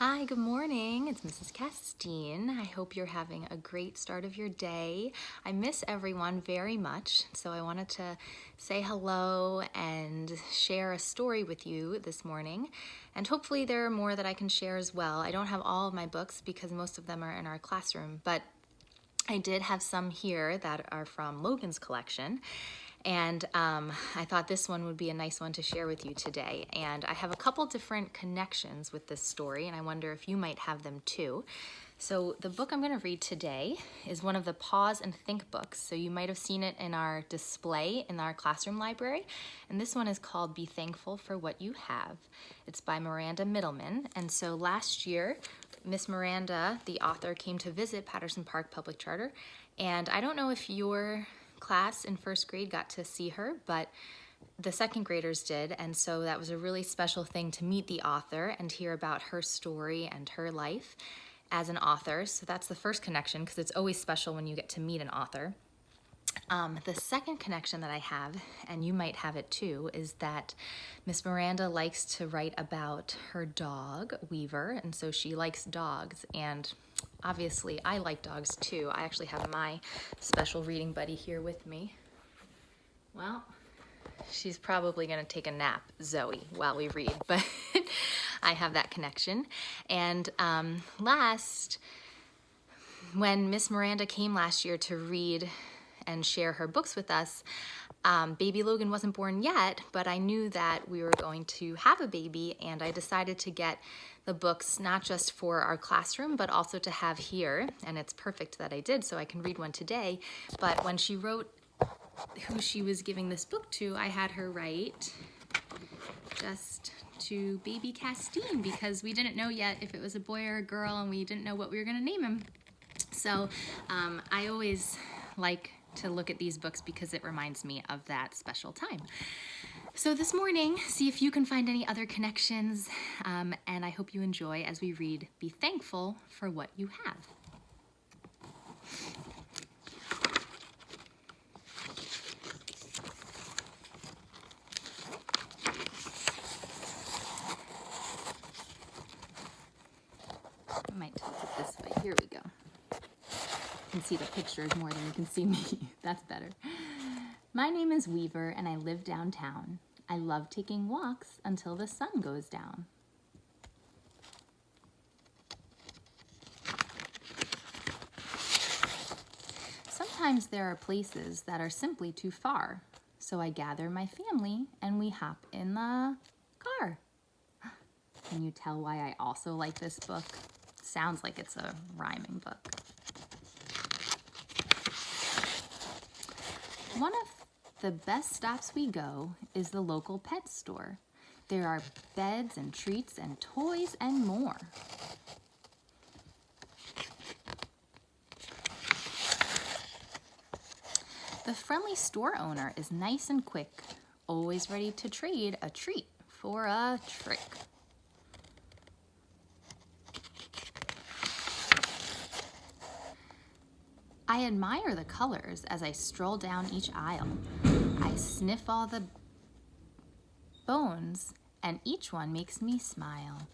Hi, good morning. It's Mrs. Castine. I hope you're having a great start of your day. I miss everyone very much, so I wanted to say hello and share a story with you this morning. And hopefully there are more that I can share as well. I don't have all of my books because most of them are in our classroom, but I did have some here that are from Logan's collection. And I thought this one would be a nice one to share with you today. And I have a couple different connections with this story, and I wonder if you might have them too. So the book I'm going to read today is one of the Pause and Think books. So you might have seen it in our display in our classroom library. And this one is called Be Thankful for What You Have. It's by Miranda Middleman. And so last year, Miss Miranda, the author, came to visit Patterson Park Public Charter. And I don't know if your class in first grade got to see her, but the second graders did, and so that was a really special thing to meet the author and hear about her story and her life as an author. So that's the first connection, because it's always special when you get to meet an author. The second connection that I have, and you might have it too, is that Miss Miranda likes to write about her dog, Weaver, and so she likes dogs, and obviously I like dogs too. I actually have my special reading buddy here with me. Well, she's probably going to take a nap, Zoe, while we read, but I have that connection. And when Miss Miranda came last year to read and share her books with us, baby Logan wasn't born yet, but I knew that we were going to have a baby, and I decided to get the books not just for our classroom, but also to have here, and it's perfect that I did, so I can read one today. But when she wrote who she was giving this book to, I had her write just to baby Castine, because we didn't know yet if it was a boy or a girl, and we didn't know what we were going to name him. So I always like to look at these books because it reminds me of that special time. So this morning, see if you can find any other connections, and I hope you enjoy as we read Be Thankful for What You Have. I might tilt it this way. Here we go. You can see the pictures more than you can see me. That's better. My name is Weaver, and I live downtown. I love taking walks until the sun goes down. Sometimes there are places that are simply too far, so I gather my family and we hop in the car. Can you tell why I also like this book? Sounds like it's a rhyming book. One of the best stops we go is the local pet store. There are beds and treats and toys and more. The friendly store owner is nice and quick, always ready to trade a treat for a trick. I admire the colors as I stroll down each aisle. I sniff all the bones, and each one makes me smile.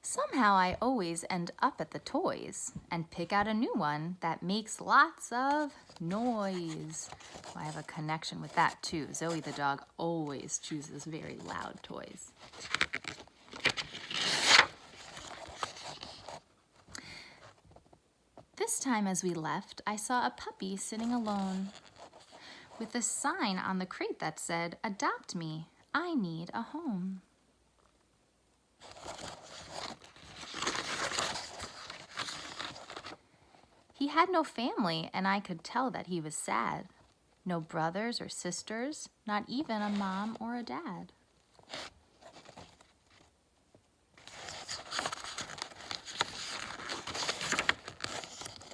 Somehow I always end up at the toys and pick out a new one that makes lots of noise. I have a connection with that too. Zoe the dog always chooses very loud toys. This time as we left, I saw a puppy sitting alone with a sign on the crate that said, "Adopt me, I need a home." He had no family, and I could tell that he was sad. No brothers or sisters, not even a mom or a dad.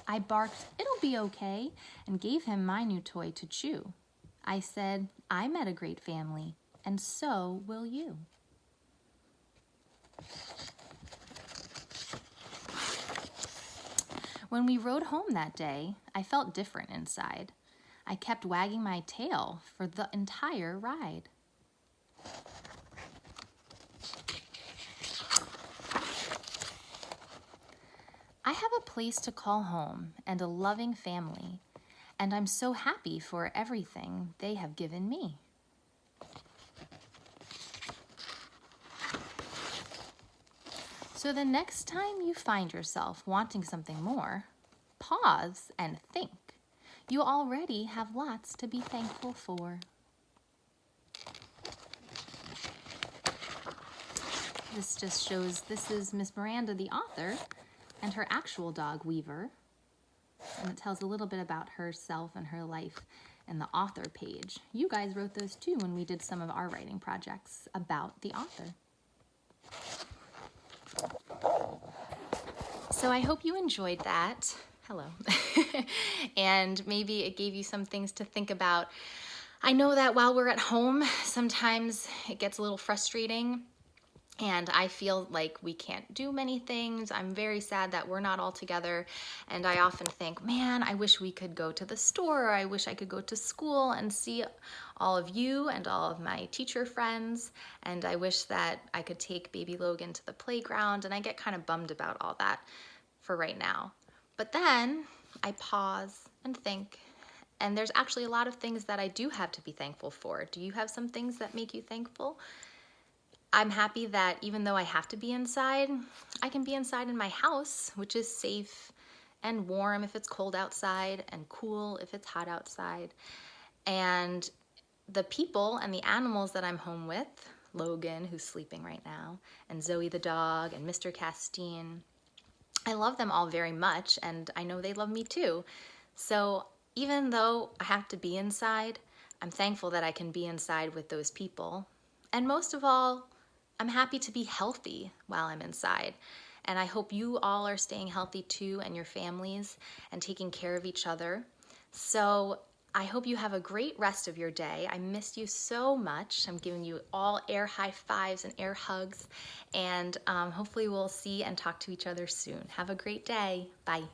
I barked, "It'll be okay," and gave him my new toy to chew. I said, "I met a great family, and so will you." When we rode home that day, I felt different inside. I kept wagging my tail for the entire ride. I have a place to call home and a loving family, and I'm so happy for everything they have given me. So the next time you find yourself wanting something more, pause and think. You already have lots to be thankful for. This just shows this is Miss Miranda, the author, and her actual dog, Weaver. And it tells a little bit about herself and her life in the author page. You guys wrote those too when we did some of our writing projects about the author. So I hope you enjoyed that. Hello. And maybe it gave you some things to think about. I know that while we're at home, sometimes it gets a little frustrating and I feel like we can't do many things. I'm very sad that we're not all together. And I often think, man, I wish we could go to the store, or I wish I could go to school and see all of you and all of my teacher friends. And I wish that I could take baby Logan to the playground. And I get kind of bummed about all that for right now. But then I pause and think, and there's actually a lot of things that I do have to be thankful for. Do you have some things that make you thankful? I'm happy that even though I have to be inside, I can be inside in my house, which is safe and warm if it's cold outside and cool if it's hot outside. And the people and the animals that I'm home with, Logan, who's sleeping right now, and Zoe the dog, and Mr. Castine, I love them all very much, and I know they love me too. So even though I have to be inside, I'm thankful that I can be inside with those people. And most of all, I'm happy to be healthy while I'm inside. And I hope you all are staying healthy too, and your families, and taking care of each other. So I hope you have a great rest of your day. I missed you so much. I'm giving you all air high fives and air hugs. And hopefully we'll see and talk to each other soon. Have a great day. Bye.